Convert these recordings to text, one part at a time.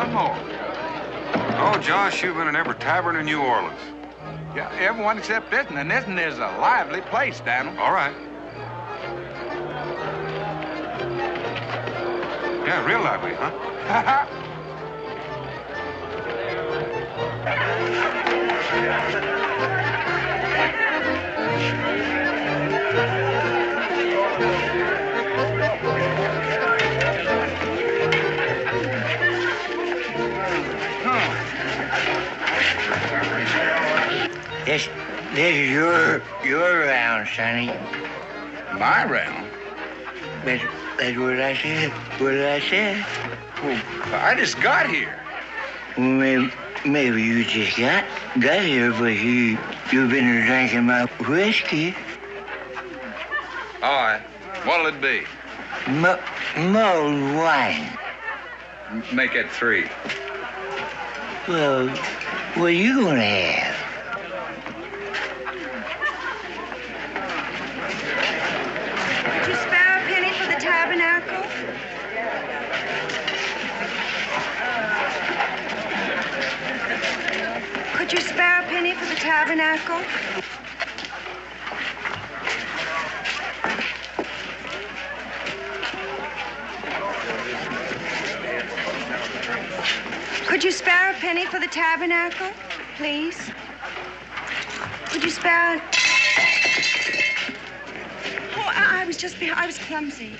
one more. Oh, Josh, you've been in every tavern in New Orleans. Yeah, everyone except this one, and this one is a lively place, Daniel. All right. Yeah, real lively, huh? This is your round, Sonny. My round? That's what I said. What did I say? Well, I just got here. Well, maybe you just got here, but you've been drinking my whiskey. All right. What'll it be? Mulled wine. Make it 3. Well, what are you gonna have? Could you spare a penny for the tabernacle? Could you spare a penny for the tabernacle? Could you spare a penny for the tabernacle, please? Could you spare... Oh, I was clumsy.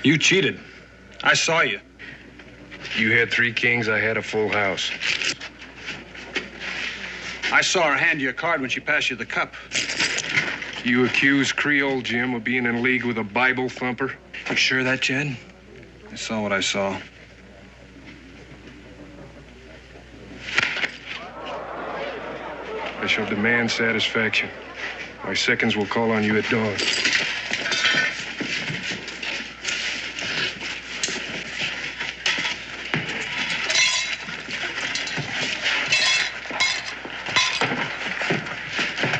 You cheated. I saw you. You had 3 kings, I had a full house. I saw her hand you a card when she passed you the cup. You accused Creole Jim of being in league with a Bible thumper? You sure of that, Jed? I saw what I saw. I shall demand satisfaction. My seconds will call on you at dawn.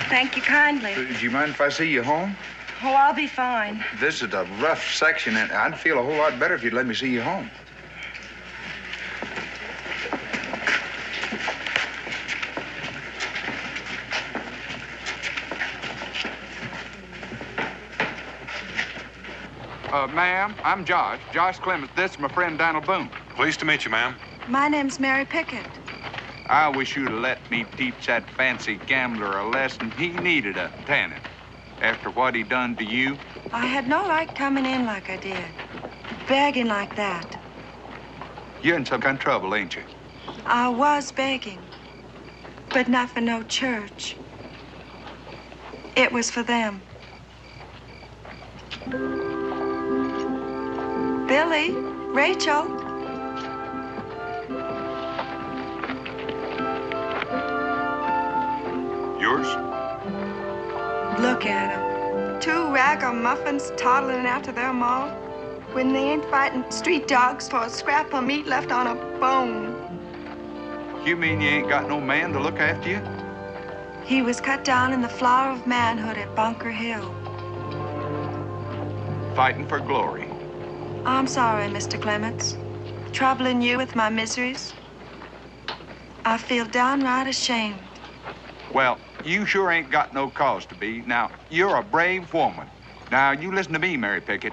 Thank you kindly. Do you mind if I see you home? Oh, I'll be fine. This is a rough section, and I'd feel a whole lot better if you'd let me see you home. Ma'am, I'm Josh Clemens. This is my friend Donald Boone. Pleased to meet you, ma'am. My name's Mary Pickett. I wish you'd have let me teach that fancy gambler a lesson. He needed a tanning. After what he done to you. I had no right coming in like I did, begging like that. You're in some kind of trouble, ain't you? I was begging, but not for no church. It was for them. Billy, Rachel. Yours? Look at 'em. 2 ragamuffins toddling after their ma when they ain't fighting street dogs for a scrap of meat left on a bone. You mean you ain't got no man to look after you? He was cut down in the flower of manhood at Bunker Hill. Fighting for glory. I'm sorry, Mr. Clements. Troubling you with my miseries. I feel downright ashamed. Well, you sure ain't got no cause to be. Now, you're a brave woman. Now, you listen to me, Mary Pickett.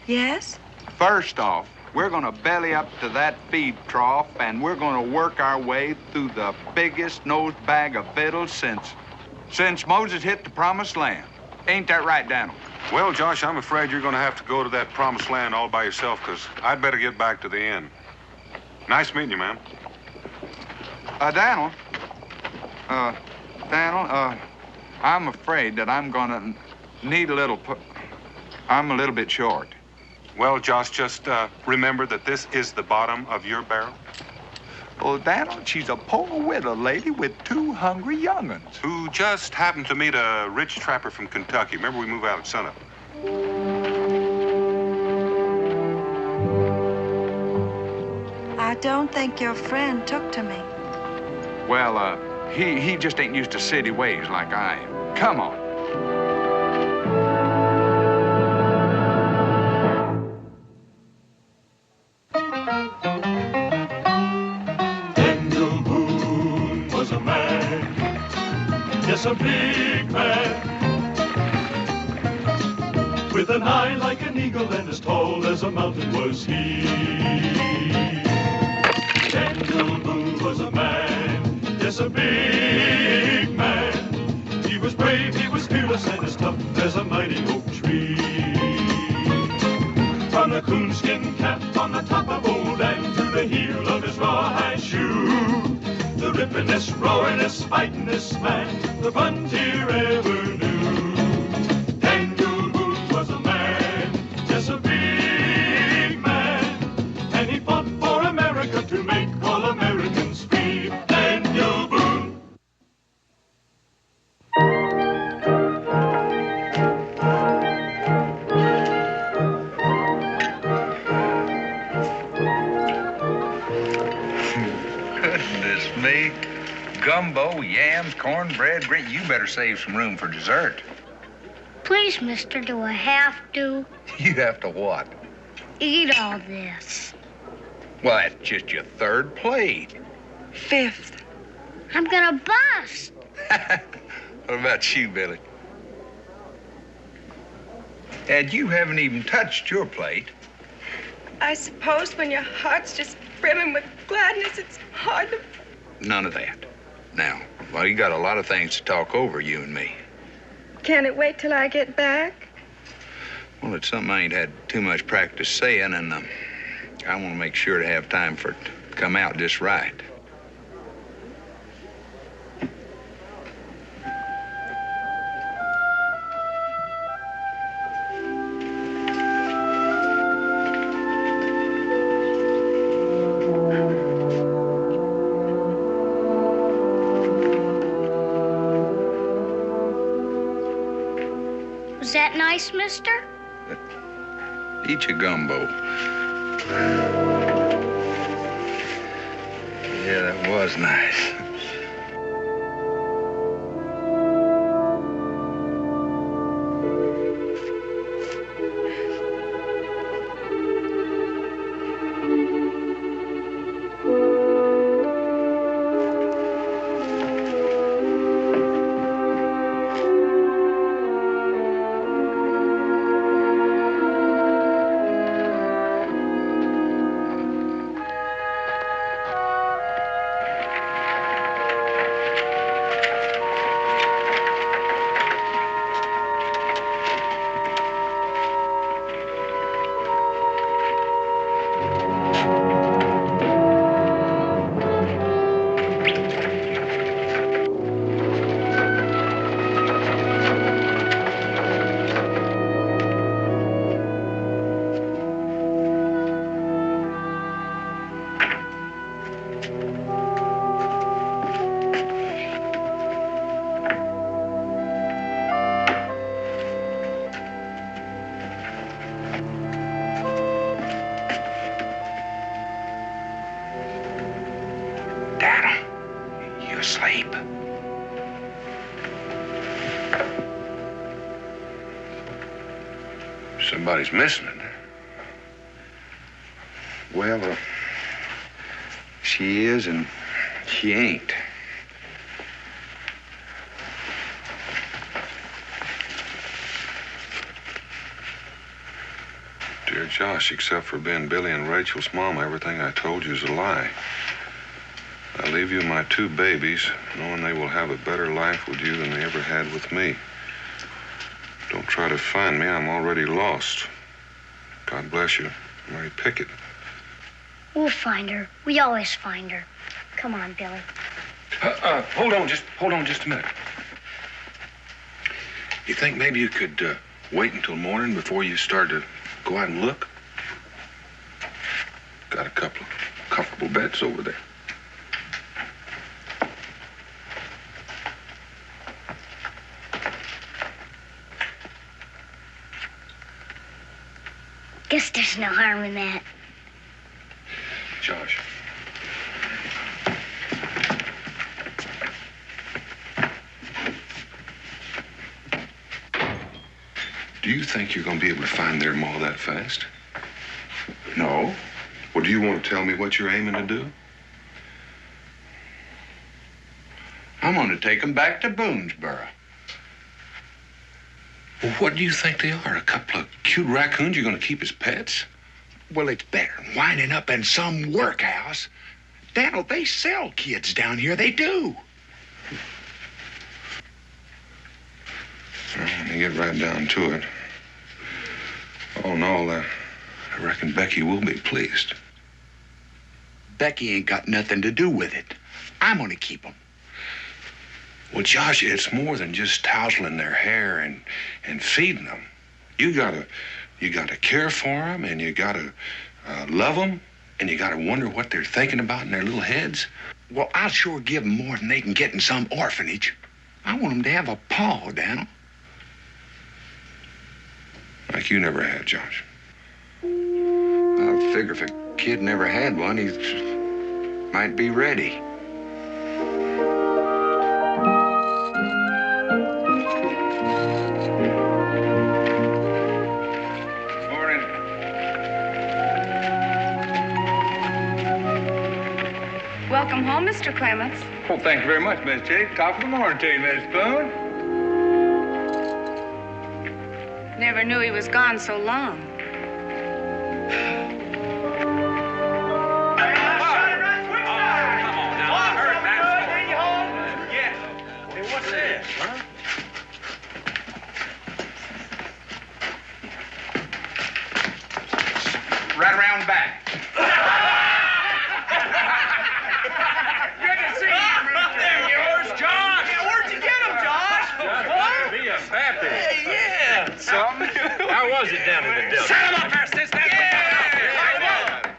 Yes? First off, we're gonna belly up to that feed trough, and we're gonna work our way through the biggest nose bag of fiddles since Moses hit the promised land. Ain't that right, Daniel? Well, Josh, I'm afraid you're going to have to go to that promised land all by yourself, because I'd better get back to the inn. Nice meeting you, ma'am. Daniel, I'm afraid that I'm gonna need a little I'm a little bit short. Well, Josh, just remember that this is the bottom of your barrel. Well, Daniel, she's a poor widow lady with 2 hungry young'uns. Who just happened to meet a rich trapper from Kentucky. Remember, we move out at sunup. I don't think your friend took to me. Well, he just ain't used to city ways like I am. Come on. yes, a big man. With an eye like an eagle and as tall as a mountain was he. Daniel Boone was a man, yes, a big man. He was brave, he was fearless, and as tough as a mighty oak tree. From the coonskin cap on the top of old Dan to the heel of his rawhide shoe, the rippin'est, roaring'est, fighting'est man the frontier ever knew. Daniel Boone was a man, yes, a big man, and he fought for America to make all Americans free. Daniel Boone. Goodness me. Gumbo, yams, cornbread, great. You better save some room for dessert. Please, mister, do I have to? You have to what? Eat all this. Well, that's just your third plate. Fifth. I'm gonna bust. What about you, Billy? And you haven't even touched your plate. I suppose when your heart's just brimming with gladness, it's hard to... None of that. Now, well, you got a lot of things to talk over, you and me. Can it wait till I get back? Well, it's something I ain't had too much practice saying, and I want to make sure to have time for it to come out just right. Was that nice, mister? Eat your gumbo. Yeah, that was nice. Asleep. Somebody's missing it. Well, she is and she ain't. Dear Josh, except for being Billy and Rachel's mom, everything I told you is a lie. I leave you my two babies, knowing they will have a better life with you than they ever had with me. Don't try to find me. I'm already lost. God bless you, Mary Pickett. We'll find her. We always find her. Come on, Billy. Hold on just a minute. You think maybe you could wait until morning before you start to go out and look? Got a couple of comfortable beds over there. Guess there's no harm in that. Josh. Do you think you're going to be able to find their ma that fast? No. Well, do you want to tell me what you're aiming to do? I'm going to take them back to Boonesboro. Well, what do you think they are? A couple of cute raccoons you're going to keep as pets? Well, it's better than winding up in some workhouse. Daniel, they sell kids down here. They do. Well, when you get right down to it, all in all, I reckon Becky will be pleased. Becky ain't got nothing to do with it. I'm going to keep them. Well, Josh, it's more than just tousling their hair and feeding them. You gotta care for them, and you gotta love them, and you gotta wonder what they're thinking about in their little heads. Well, I'll sure give them more than they can get in some orphanage. I want them to have a paw, Daniel. Like you never had, Josh. I figure if a kid never had one, he might be ready. Welcome home, Mr. Clements. Well, thank you very much, Miss Jake. Top of the morning to you, Miss Boone. Never knew he was gone so long. Right around back. Good to see you, Mr. There yours, Josh. Yeah, where'd you get him, Josh? Just be a pappy. Hey, yeah. Something? How was it down in the Delta? Set him up there, Cincinnati.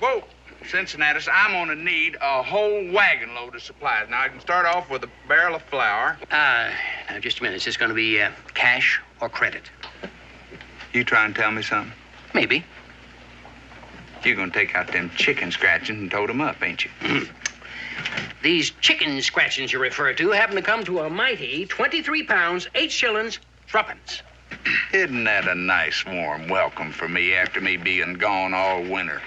Whoa. Cincinnati, I'm going to need a whole wagon load of supplies. Now, I can start off with a barrel of flour. Now, just a minute. Is this going to be cash or credit? You trying to tell me something? Maybe. You're going to take out them chicken scratchings and tote them up, ain't you? These chicken scratchings you refer to happen to come to a mighty 23 pounds, 8 shillings, 3pence. Isn't that a nice warm welcome for me after me being gone all winter?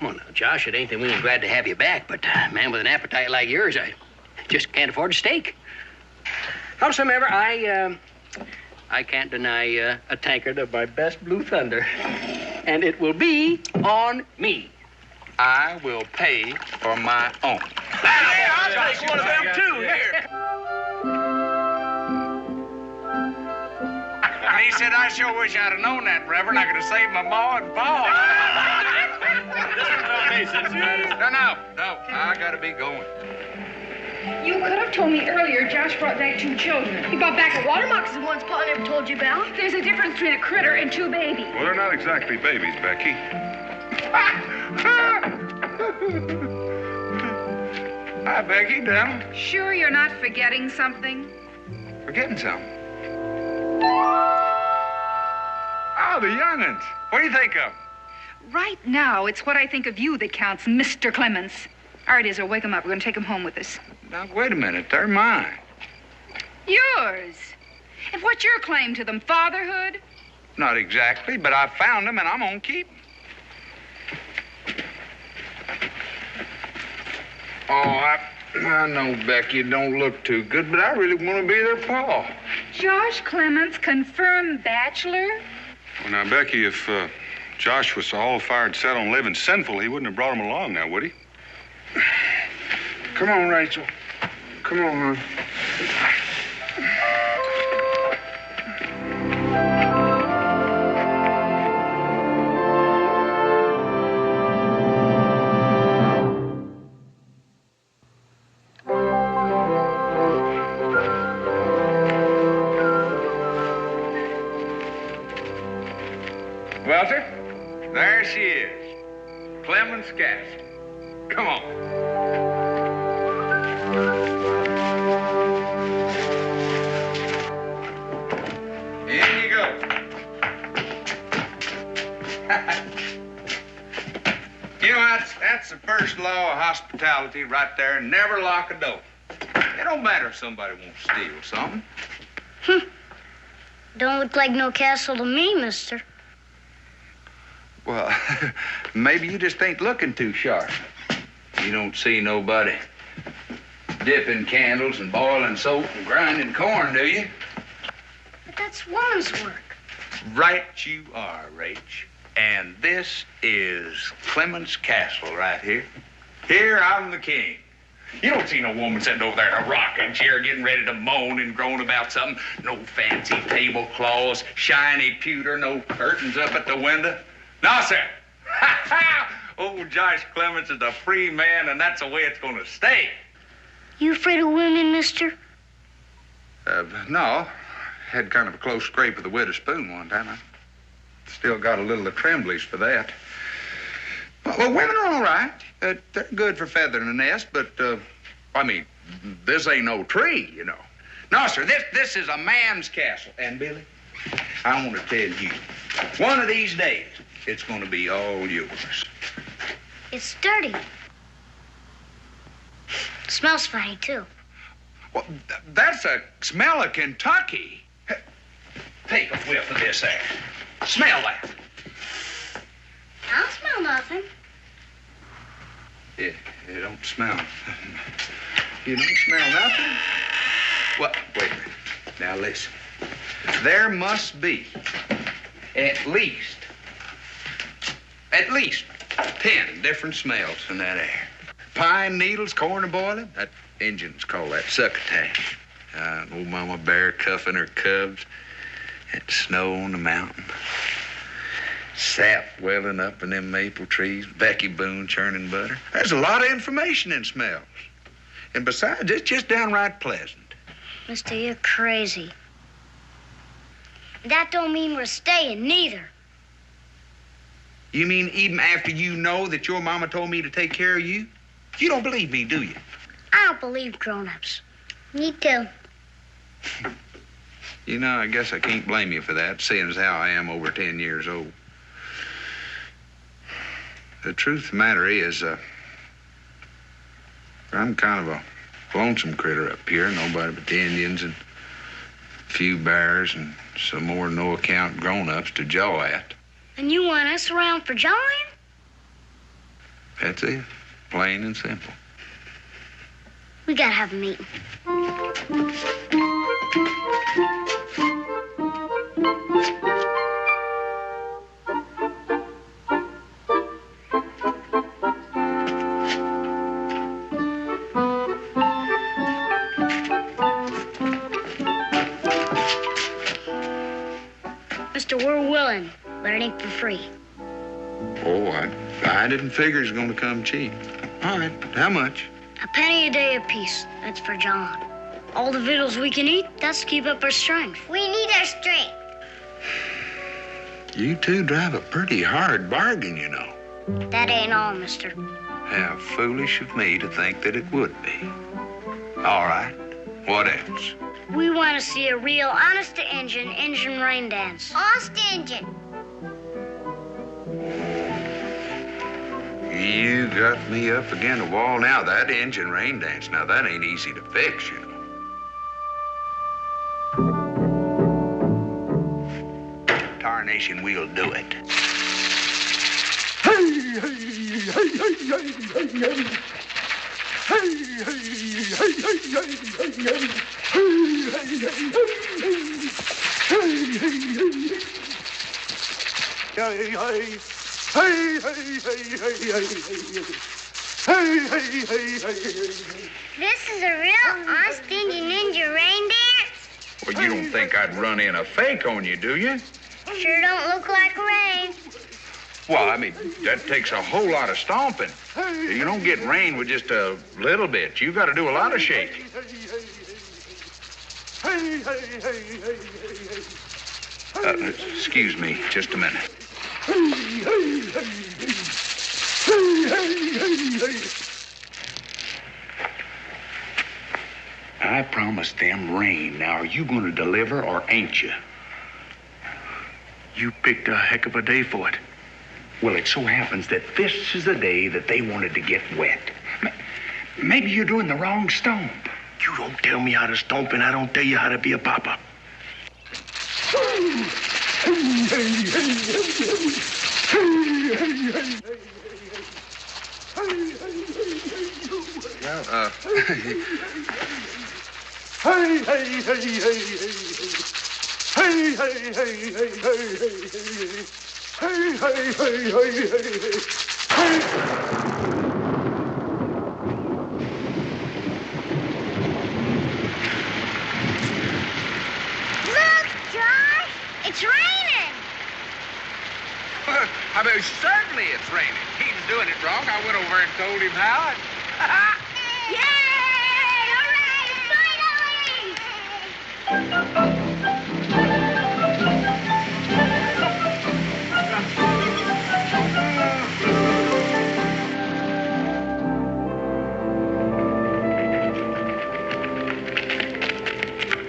Well, now, Josh, it ain't that we ain't glad to have you back, but, man, with an appetite like yours, I just can't afford a steak. Howsoever, I can't deny a tankard of my best Blue Thunder. And it will be on me. I will pay for my own. Yeah, I'll take one of them, too. Here. And he said, I sure wish I'd have known that, Reverend. I could have saved my ma and pa. No. I gotta be going. You could have told me earlier Josh brought back 2 children. He brought back a water moccasin once Pa never told you about. There's a difference between a critter and 2 babies. Well, they're not exactly babies, Becky. Hi, Becky, down. Sure you're not forgetting something? Forgetting something. Oh, the young'uns. What do you think of them? Right now, it's what I think of you that counts, Mr. Clements. All right, Israel, wake him up. We're going to take him home with us. Now, wait a minute. They're mine. Yours? And what's your claim to them? Fatherhood? Not exactly, but I found them, and I'm going to keep them. Oh, I know, Becky, it don't look too good, but I really want to be their pa. Josh Clements, confirmed bachelor? Well, now, Becky, if Josh was so all-fired set on living sinful, he wouldn't have brought him along now, would he? Come on, Rachel. Come on, hon. Walter, there she is. Clemens Gadsden. Come on. In you go. You know, that's the first law of hospitality right there. Never lock a door. It don't matter if somebody wants to steal something. Don't look like no castle to me, mister. Well, maybe you just ain't looking too sharp. You don't see nobody dipping candles and boiling soap and grinding corn, do you? But that's woman's work. Right you are, Rach. And this is Clement's Castle right here. Here I'm the king. You don't see no woman sitting over there in a rocking chair getting ready to moan and groan about something. No fancy tablecloths, shiny pewter, no curtains up at the window. No, sir. Old Josh Clements is a free man, and that's the way it's going to stay. You afraid of women, mister? No. Had kind of a close scrape with the widow spoon one time. I still got a little of tremblies for that. Well, women are all right. They're good for feathering a nest, but, I mean, this ain't no tree, you know. No, sir, this is a man's castle. And, Billy, I want to tell you, one of these days, it's going to be all yours. It's dirty. It smells funny, too. Well, that's a smell of Kentucky. Take a whiff of this there. Smell that. I don't smell nothing. It don't smell. You don't smell nothing? Well, wait a minute. Now listen. There must be at least 10 different smells in that air. Pine needles, corn and boiling. That Indians call that succotash. Old Mama Bear cuffing her cubs. And snow on the mountain. Sap welling up in them maple trees. Becky Boone churning butter. There's a lot of information in smells. And besides, it's just downright pleasant. Mister, you're crazy. That don't mean we're staying, neither. You mean even after you know that your mama told me to take care of you? You don't believe me, do you? I don't believe grown-ups. Me too. You know, I guess I can't blame you for that, seeing as how I am over 10 years old. The truth of the matter is, I'm kind of a lonesome critter up here. Nobody but the Indians and a few bears and some more no-account grown-ups to jaw at. And you want us around for jawing? That's it. Plain and simple. We gotta have a meeting. Mister, we're willing, but it ain't for free. Oh, I didn't figure it was going to come cheap. All right, how much? A penny a day apiece. That's for John. All the victuals we can eat, that's to keep up our strength. We need our strength. You two drive a pretty hard bargain, you know. That ain't all, mister. How foolish of me to think that it would be. All right, what else? We want to see a real honest-to-Injun Injun rain dance. Honest-to-Injun. You got me up against the wall now. That Injun rain dance, now that ain't easy to fix, you know. Tarnation, we'll do it. This is a real honest Indian ninja rain dance? Well, you don't think I'd run in a fake on you, do you? Sure don't look like rain. Well, I mean, that takes a whole lot of stomping. You don't get rain with just a little bit. You got to do a lot of shaking. Excuse me, just a minute. I promised them rain. Now, are you going to deliver or ain't you? You picked a heck of a day for it. Well, it so happens that this is the day that they wanted to get wet. Maybe you're doing the wrong stomp. You don't tell me how to stomp, and I don't tell you how to be a papa. Well, Hey, hey, hey, hey, hey, hey. Hey, hey, hey, hey, hey, hey, hey. Hey, hey, hey, hey, hey, hey. Look, Josh, it's raining. I mean, certainly it's raining. He's doing it wrong. I went over and told him how. Yay! Hooray! Finally!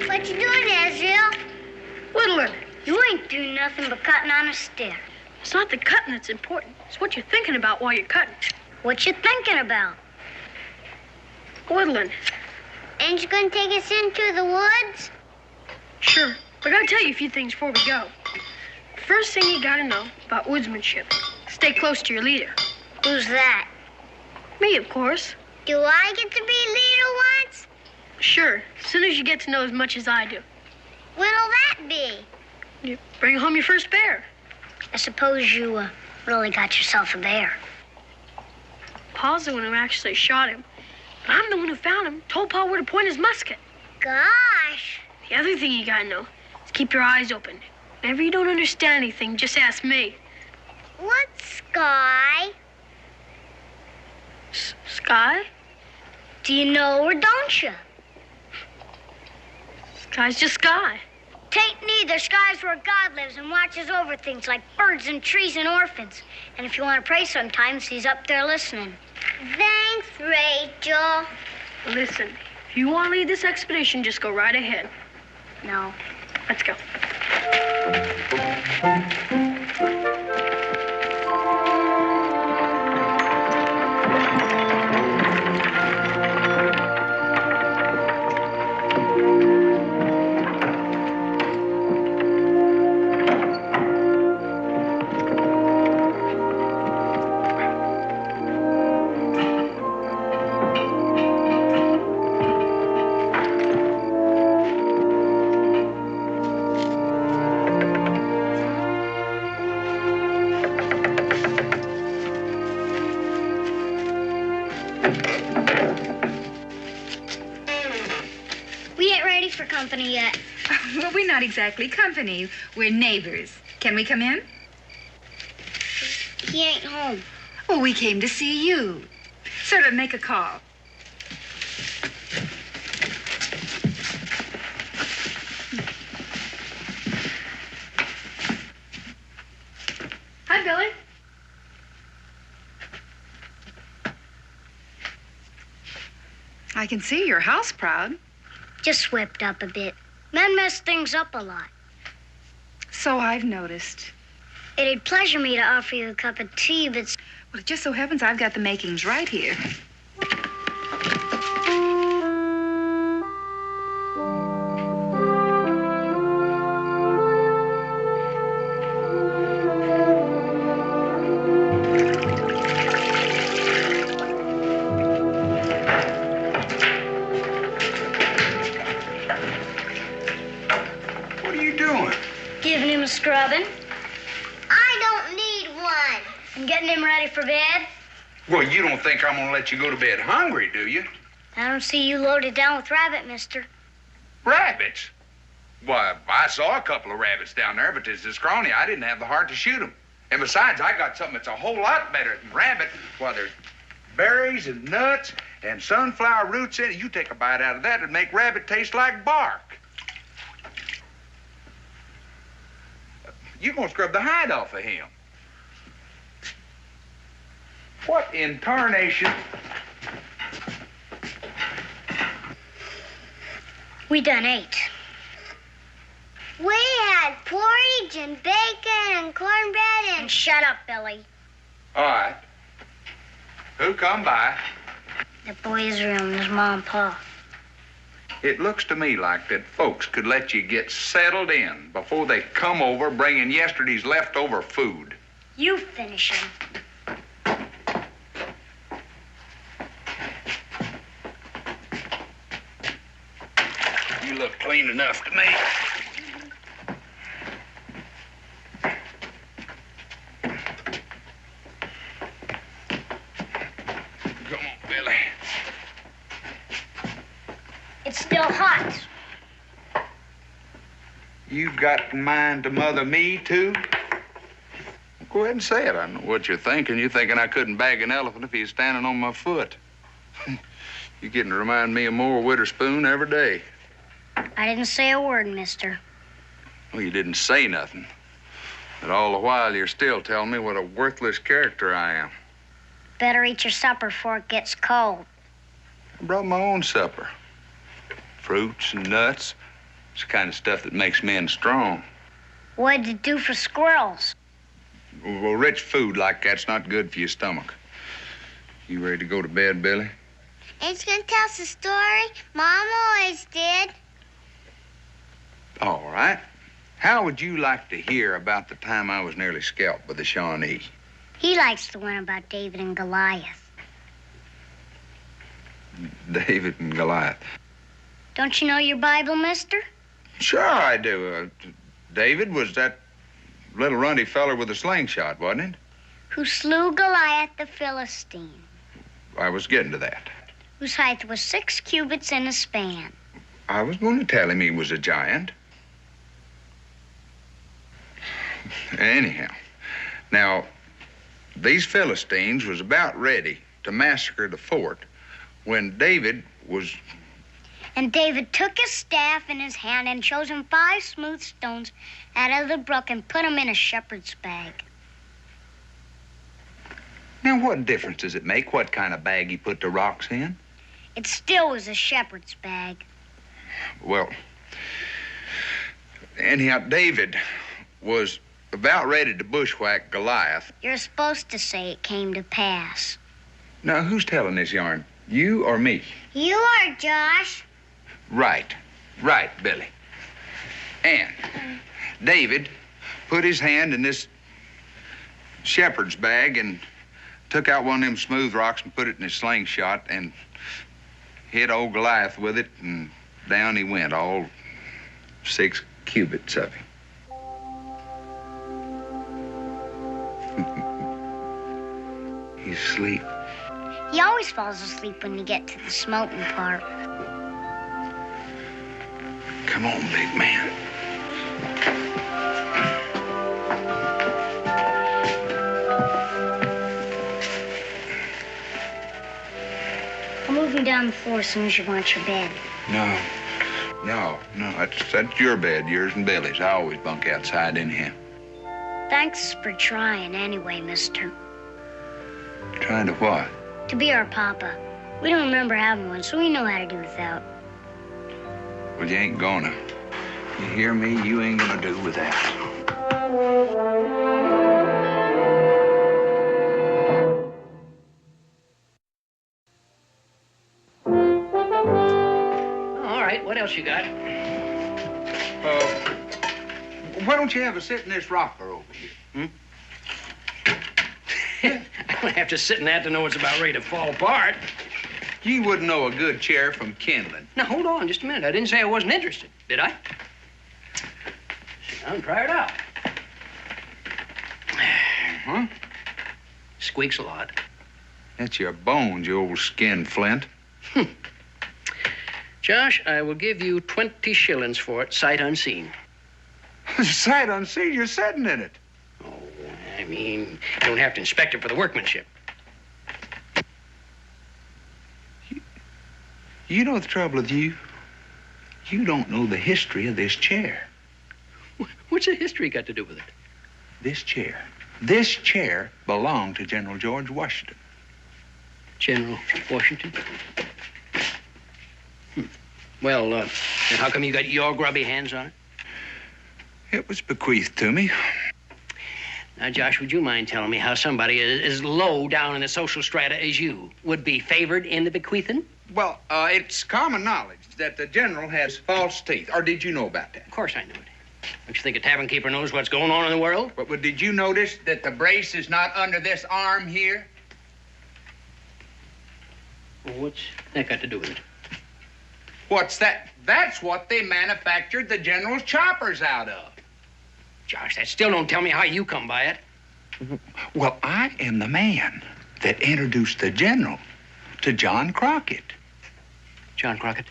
What you doing, Ezreal? Whittling. You ain't doing nothing but cutting on a stick. It's not the cutting that's important. It's what you're thinking about while you're cutting. What you thinking about? Whittling. Ain't you gonna take us into the woods? Sure. I gotta tell you a few things before we go. First thing you gotta know about woodsmanship. Stay close to your leader. Who's that? Me, of course. Do I get to be leader once? Sure. As soon as you get to know as much as I do. When'll that be? You bring home your first bear. I suppose you really got yourself a bear. Pa's the one who actually shot him. But I'm the one who found him, told Pa where to point his musket. Gosh. The other thing you gotta know is keep your eyes open. Whenever you don't understand anything, just ask me. What's sky? Sky? Do you know or don't you? Sky's just sky. Tain't neither. Sky's where God lives and watches over things like birds and trees and orphans. And if you want to pray sometimes, he's up there listening. Thanks, Rachel. Listen, if you want to lead this expedition, just go right ahead. No. Let's go. Company yet. Well, we're not exactly company. We're neighbors. Can we come in? He ain't home. Well, we came to see you. Sort of make a call. Hi, Billy. I can see your house proud. Just swept up a bit. Men mess things up a lot. So I've noticed. It'd pleasure me to offer you a cup of tea, but... Well, it just so happens I've got the makings right here. Scrubbing. I don't need one. I'm getting him ready for bed. Well, you don't think I'm gonna let you go to bed hungry, do you? I don't see you loaded down with rabbit, mister. Rabbits? Why, I saw a couple of rabbits down there, but as a scrawny, I didn't have the heart to shoot them. And besides, I got something that's a whole lot better than rabbit. Well, there's berries and nuts and sunflower roots in it. You take a bite out of that, it'd make rabbit taste like bark. You're gonna scrub the hide off of him. What in tarnation? We done ate. We had porridge and bacon and cornbread and... Shut up, Billy. All right. Who come by? The boy Israel and his mom and pa. It looks to me like that folks could let you get settled in before they come over bringing yesterday's leftover food. You finish him. look clean enough to me. Come on, Billy. It's still hot. You got in mind to mother me, too? Go ahead and say it. I know what you're thinking. You're thinking I couldn't bag an elephant if he was standing on my foot. You're getting to remind me of more Witherspoon every day. I didn't say a word, mister. Well, you didn't say nothing. But all the while, you're still telling me what a worthless character I am. Better eat your supper before it gets cold. I brought my own supper. Fruits and nuts. It's the kind of stuff that makes men strong. What'd you do for squirrels? Well, rich food like that's not good for your stomach. You ready to go to bed, Billy? Ain't you gonna tell us a story? Mom always did. All right. How would you like to hear about the time I was nearly scalped by the Shawnee? He likes the one about David and Goliath. David and Goliath. Don't you know your Bible, mister? Sure I do. David was that little runty feller with a slingshot, wasn't it? Who slew Goliath the Philistine. I was getting to that. Whose height was 6 cubits in a span. I was going to tell him he was a giant. Anyhow, now, these Philistines was about ready to massacre the fort when David was... And David took his staff in his hand and chose him 5 smooth stones out of the brook and put them in a shepherd's bag. Now, what difference does it make what kind of bag he put the rocks in? It still was a shepherd's bag. Well, anyhow, David was about ready to bushwhack Goliath. You're supposed to say it came to pass. Now, who's telling this yarn? You or me? You are, Josh. Right, Billy. And David put his hand in this shepherd's bag and took out one of them smooth rocks and put it in his slingshot and hit old Goliath with it, and down he went, all 6 cubits of him. He's asleep. He always falls asleep when you get to the smoking part. Come on, big man. I'll move you down the floor as soon as you want your bed. No. That's your bed, yours and Billy's. I always bunk outside in here. Thanks for trying anyway, mister. Trying to what? To be our papa. We don't remember having one, so we know how to do without. Well, you ain't gonna. You hear me? You ain't gonna do without. All right, what else you got? Why don't you have a sit in this rocker over here? I don't have to sit in that to know it's about ready to fall apart. You wouldn't know a good chair from kindling. Now, hold on just a minute. I didn't say I wasn't interested, did I? Sit down and try it out. Huh? Squeaks a lot. That's your bones, you old skin flint. Josh, I will give you 20 shillings for it, sight unseen. Sight unseen? You're sitting in it. Oh, I mean, you don't have to inspect it for the workmanship. You know the trouble with you? You don't know the history of this chair. What's the history got to do with it? This chair belonged to General George Washington. General Washington? Well, and how come you got your grubby hands on it? It was bequeathed to me. Now, Josh, would you mind telling me how somebody as low down in the social strata as you would be favored in the bequeathing? Well, it's common knowledge that the general has false teeth. Or did you know about that? Of course I knew it. Don't you think a tavern keeper knows what's going on in the world? But did you notice that the brace is not under this arm here? Well, what's that got to do with it? What's that? That's what they manufactured the General's choppers out of. Josh, that still don't tell me how you come by it. Well, I am the man that introduced the General to John Crockett. John Crockett?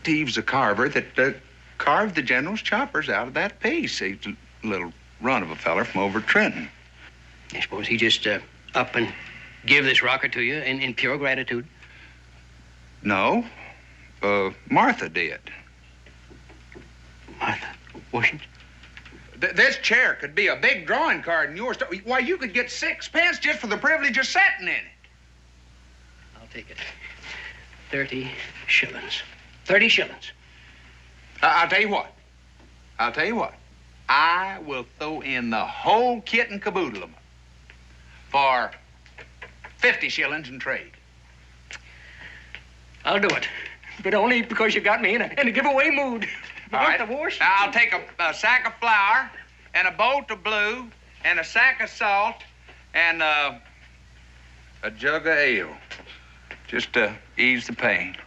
He was a carver that carved the General's choppers out of that piece. He's a little run of a feller from over Trenton. I suppose he just up and give this rocker to you in pure gratitude. No, Martha did. Martha Washington? This chair could be a big drawing card in your store. Why, you could get 6 pence just for the privilege of sitting in it. I'll take it. 30 shillings. 30 shillings. I'll tell you what. I will throw in the whole kit and caboodle of them for 50 shillings in trade. I'll do it. But only because you got me in a giveaway mood. All right. I'll take a sack of flour and a bolt of blue and a sack of salt and a jug of ale, just to ease the pain.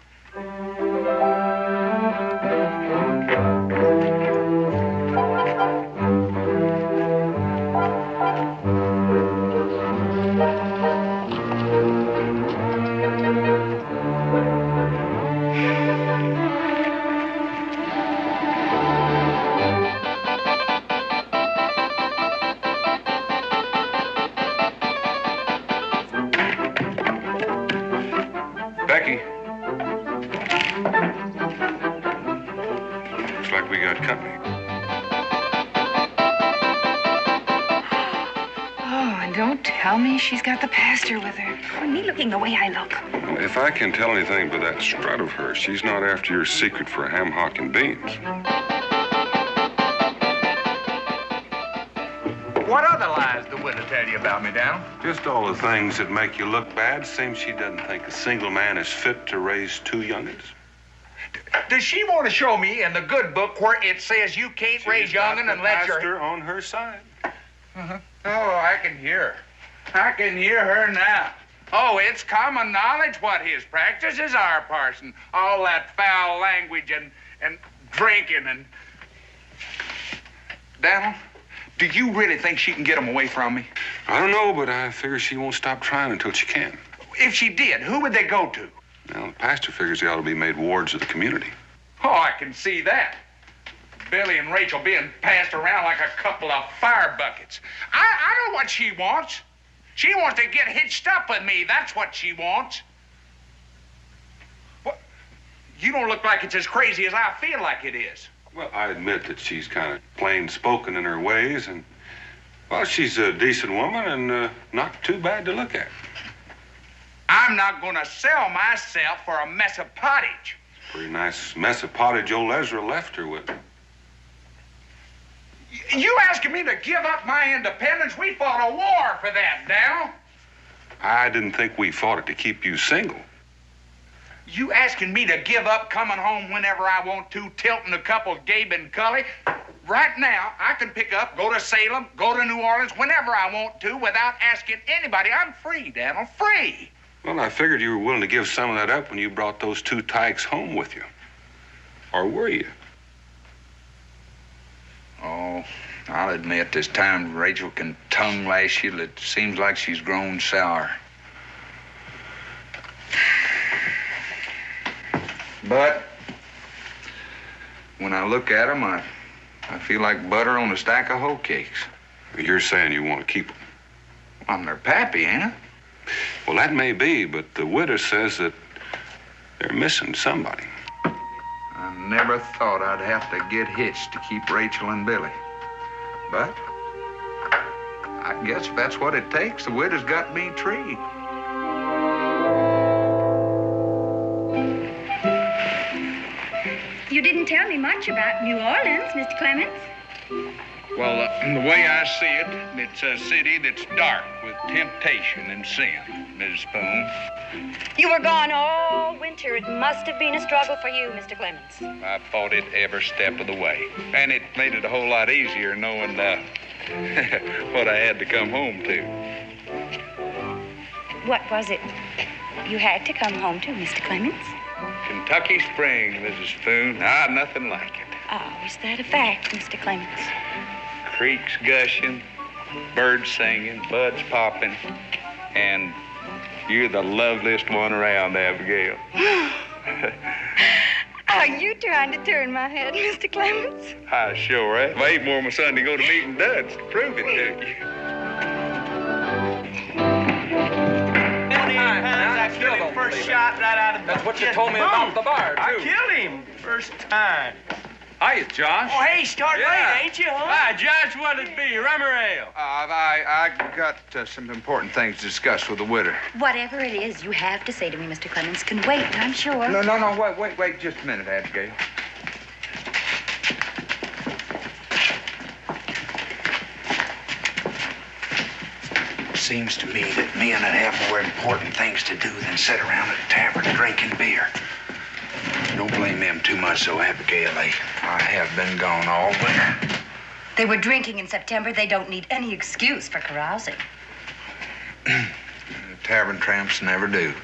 Becky. Looks like we got company. Oh, and don't tell me she's got the pastor with her. Or me looking the way I look. Well, if I can tell anything by that strut of hers, she's not after your secret for ham hock and beans. What other lies the widow tell you about me, Daniel? Just all the things that make you look bad. Seems she doesn't think a single man is fit to raise 2 young'uns. Does she want to show me in the good book where it says you can't raise young'un unless you're... Pastor on her side. Oh, I can hear her. I can hear her now. Oh, it's common knowledge what his practices are, parson. All that foul language and drinking and... Daniel, do you really think she can get them away from me? I don't know, but I figure she won't stop trying until she can. If she did, who would they go to? Well, the pastor figures they ought to be made wards of the community. Oh, I can see that. Billy and Rachel being passed around like a couple of fire buckets. I know what she wants. She wants to get hitched up with me. That's what she wants. What? You don't look like it's as crazy as I feel like it is. Well, I admit that she's kind of plain-spoken in her ways, and, well, she's a decent woman and not too bad to look at. I'm not going to sell myself for a mess of pottage. Pretty nice mess of pottage old Ezra left her with. You asking me to give up my independence? We fought a war for that, Dal. I didn't think we fought it to keep you single. You asking me to give up coming home whenever I want to, tilting a couple Gabe and Cully? Right now, I can pick up, go to Salem, go to New Orleans whenever I want to without asking anybody. I'm free, Daniel, free. Well, I figured you were willing to give some of that up when you brought those 2 tykes home with you. Or were you? Oh, I'll admit this time Rachel can tongue lash you. It seems like she's grown sour. But when I look at them, I feel like butter on a stack of hoe cakes. You're saying you want to keep them? I'm their pappy, ain't I? Well, that may be, but the widow says that they're missing somebody. I never thought I'd have to get hitched to keep Rachel and Billy. But I guess if that's what it takes, the widow's got me treed. You didn't tell me much about New Orleans, Mr. Clements. Well, the way I see it, it's a city that's dark with temptation and sin, Mrs. Boone. You were gone all winter. It must have been a struggle for you, Mr. Clements. I fought it every step of the way. And it made it a whole lot easier knowing what I had to come home to. What was it you had to come home to, Mr. Clements? Kentucky spring, Mrs. Boone. Ah, nothing like it. Oh, is that a fact, Mr. Clemens? Creeks gushing, birds singing, buds popping, and you're the loveliest one around, Abigail. Are you trying to turn my head, Mr. Clemens? I sure am. I ain't more my son to go to meeting duds to prove it to you. First shot right out of the... That's what you told me about the bar, too. I killed him first time. Hiya, Josh. Oh, hey, starting late, ain't you, huh? Hi, Josh, what'd it be, rum or ale? I got some important things to discuss with the widow. Whatever it is you have to say to me, Mr. Clemens, can wait, I'm sure. No, wait just a minute, Abigail. Seems to me that men would have more important things to do than sit around at a tavern drinking beer. Don't blame them too much, so Abigail. I have been gone all winter. They were drinking in September. They don't need any excuse for carousing. Tavern tramps never do.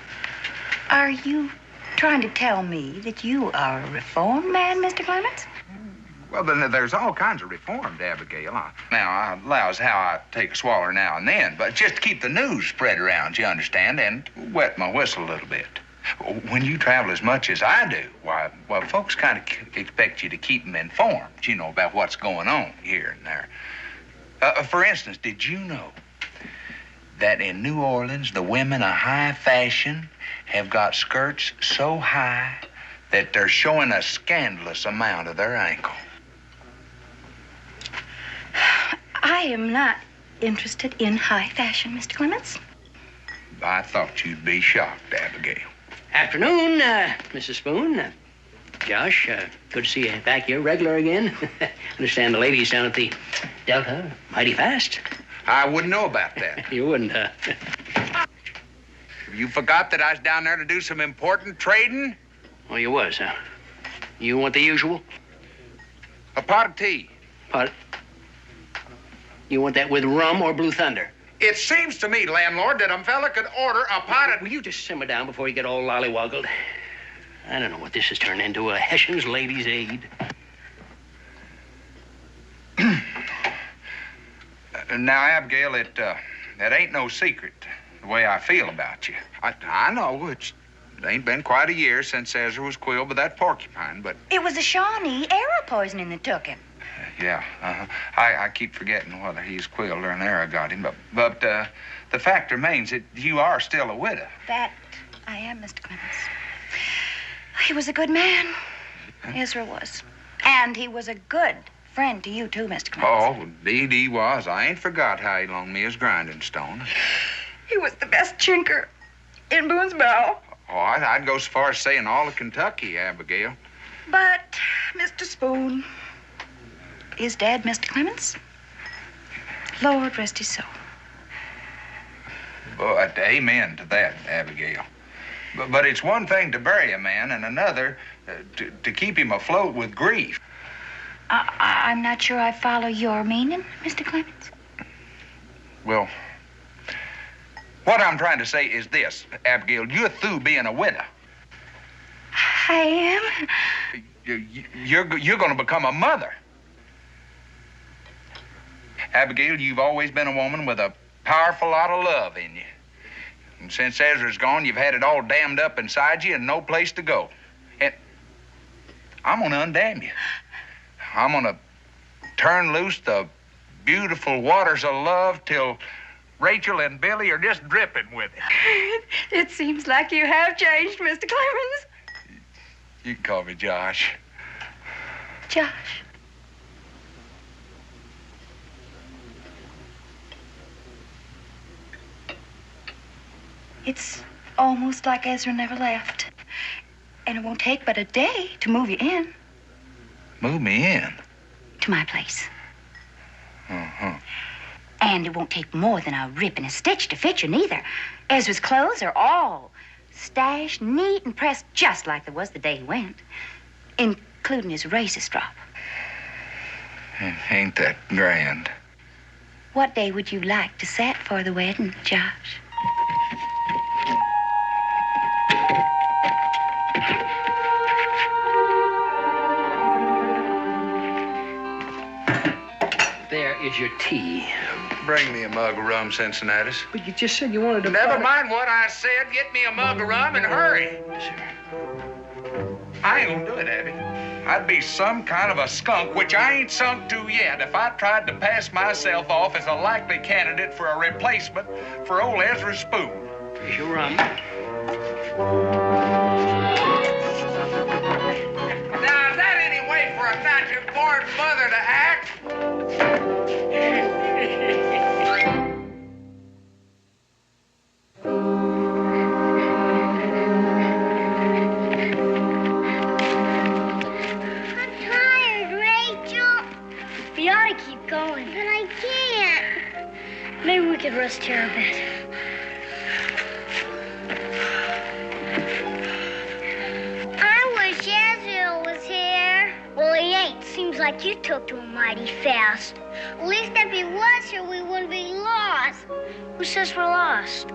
Are you trying to tell me that you are a reformed man, Mr. Clemens? Well, then there's all kinds of reform, Abigail. Now, I allows how I take a swaller now and then, but just to keep the news spread around, you understand, and wet my whistle a little bit. When you travel as much as I do, why, folks kind of expect you to keep them informed, about what's going on here and there. For instance, did you know that in New Orleans, the women of high fashion have got skirts so high that they're showing a scandalous amount of their ankle? I am not interested in high fashion, Mr. Clemens. I thought you'd be shocked, Abigail. Afternoon, Mrs. Boone. Josh, good to see you back here regular again. Understand the ladies down at the Delta mighty fast. I wouldn't know about that. You wouldn't, You forgot that I was down there to do some important trading? Oh, you was, huh? You want the usual? A pot of tea. Pot? You want that with rum or Blue Thunder? It seems to me, landlord, that a fella could order a pot of... Will you just simmer down before you get all lollywoggled? I don't know what this has turned into, a Hessian's Ladies' Aid. Now, Abigail, that ain't no secret, the way I feel about you. I know it ain't been quite a year since Ezra was quilled by that porcupine, but... It was a Shawnee arrow poisoning that took him. Yeah, I keep forgetting whether he's quilled or an arrow got him, but the fact remains that you are still a widow. That I am, Mr. Clemens. He was a good man. Ezra was. And he was a good friend to you, too, Mr. Clemens. Oh, indeed he was. I ain't forgot how he loaned me his grinding stone. He was the best chinker in Boone's Bow. Oh, I'd go so far as saying all of Kentucky, Abigail. But, Mr. Spoon, is dead, Mr. Clemens? Lord rest his soul. But amen to that, Abigail. But it's one thing to bury a man and another to keep him afloat with grief. I'm not sure I follow your meaning, Mr. Clemens. Well, what I'm trying to say is this, Abigail. You're through being a widow. I am? You're going to become a mother. Abigail, you've always been a woman with a powerful lot of love in you. And since Ezra's gone, you've had it all dammed up inside you and no place to go. And I'm going to undam you. I'm going to turn loose the beautiful waters of love till Rachel and Billy are just dripping with it. It seems like you have changed, Mr. Clemens. You can call me Josh. Josh. It's almost like Ezra never left. And it won't take but a day to move you in. Move me in? To my place. Uh-huh. And it won't take more than a rip and a stitch to fit you, neither. Ezra's clothes are all stashed neat and pressed just like they was the day he went, including his razor strop. Ain't that grand? What day would you like to set for the wedding, Josh? Here's your tea. Bring me a mug of rum, Cincinnatus. But you just said you wanted to... Never mind what I said. Get me a mug of rum and hurry. I ain't gonna do it, Abby. I'd be some kind of a skunk, which I ain't sunk to yet, if I tried to pass myself off as a likely candidate for a replacement for old Ezra Spoon. Here's your rum. Now, is that any way for a natural-born mother to act? Going. But I can't. Maybe we could rest here a bit. I wish Ezra was here. Well, he ain't. Seems like you took to him mighty fast. At least if he was here, we wouldn't be lost. Who says we're lost?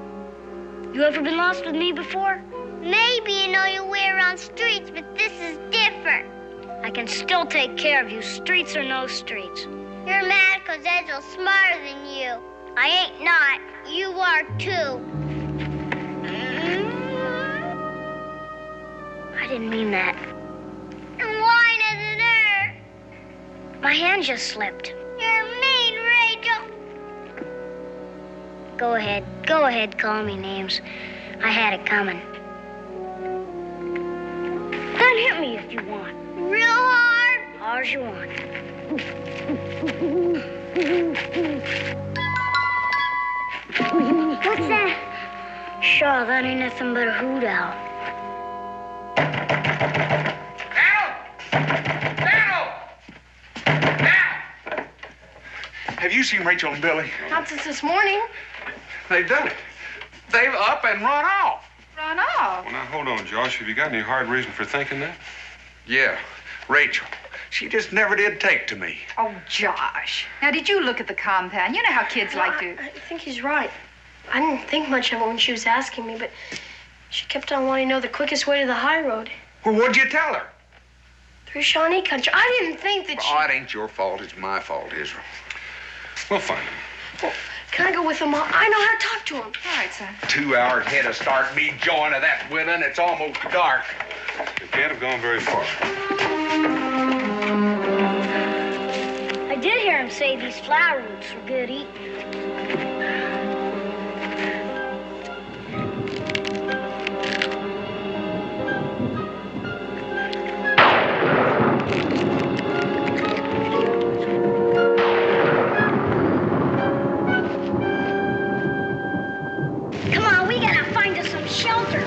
You ever been lost with me before? Maybe you know your way around streets, but this is different. I can still take care of you, streets or no streets. You're mad because Ezra's smarter than you. I ain't not. You are too. I didn't mean that. And why does it hurt? My hand just slipped. You're mean, Rachel. Go ahead. Go ahead, call me names. I had it coming. Then hit me if you want. Real hard? Hard as you want. What's that? Sure, that ain't nothing but a hoot owl. Have you seen Rachel and Billy? Not since this morning. They've done it. They've up and run off. Run off? Well, now, hold on, Josh. Have you got any hard reason for thinking that? Yeah, Rachel. She just never did take to me. Oh, Josh. Now, did you look at the compound? You know how kids like to... I think he's right. I didn't think much of it when she was asking me, but she kept on wanting to know the quickest way to the high road. Well, what'd you tell her? Through Shawnee country. I didn't think that she... Oh, it ain't your fault. It's my fault, Israel. We'll find him. Well, can I go with him? I know how to talk to him. All right, son. 2 hours head of start, me joining of that widow, it's almost dark. You can't have gone very far. I did hear him say these flower roots were good eating. Come on, we gotta find us some shelter.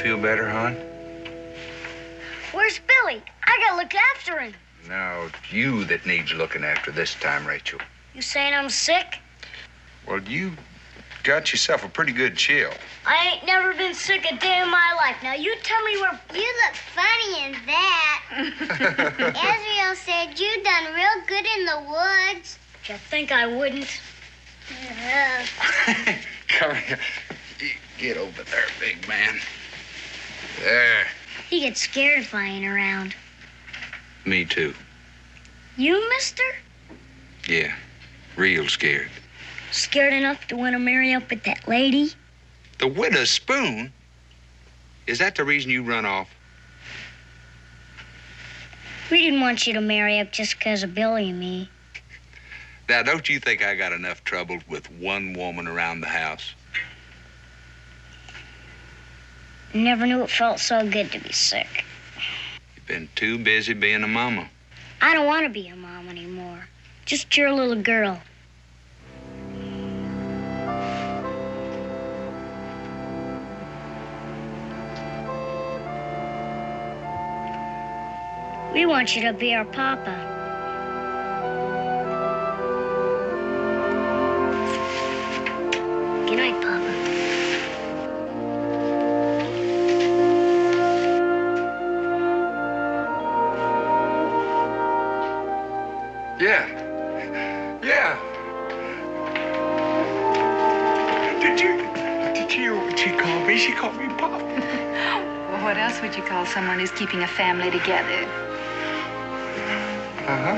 Feel better, hon? Where's Billy? I gotta look after him. No, it's you that needs looking after this time, Rachel. You saying I'm sick? Well, you got yourself a pretty good chill. I ain't never been sick a day in my life. Now you tell me where. You look funny in that. Israel said you done real good in the woods. You think I wouldn't? Come here. Get over there, big man. There. He gets scared flying around. Me too. You, mister? Yeah, real scared. Scared enough to want to marry up with that lady? The widow Spoon? Is that the reason you run off? We didn't want you to marry up just because of Billy and me. Now, don't you think I got enough trouble with one woman around the house? Never knew it felt so good to be sick. You've been too busy being a mama. I don't want to be a mom anymore. Just your little girl. We want you to be our papa. Good night, Papa. Yeah. Yeah. Did you hear what she called me? She called me Pop. Well, what else would you call someone who's keeping a family together? Uh-huh.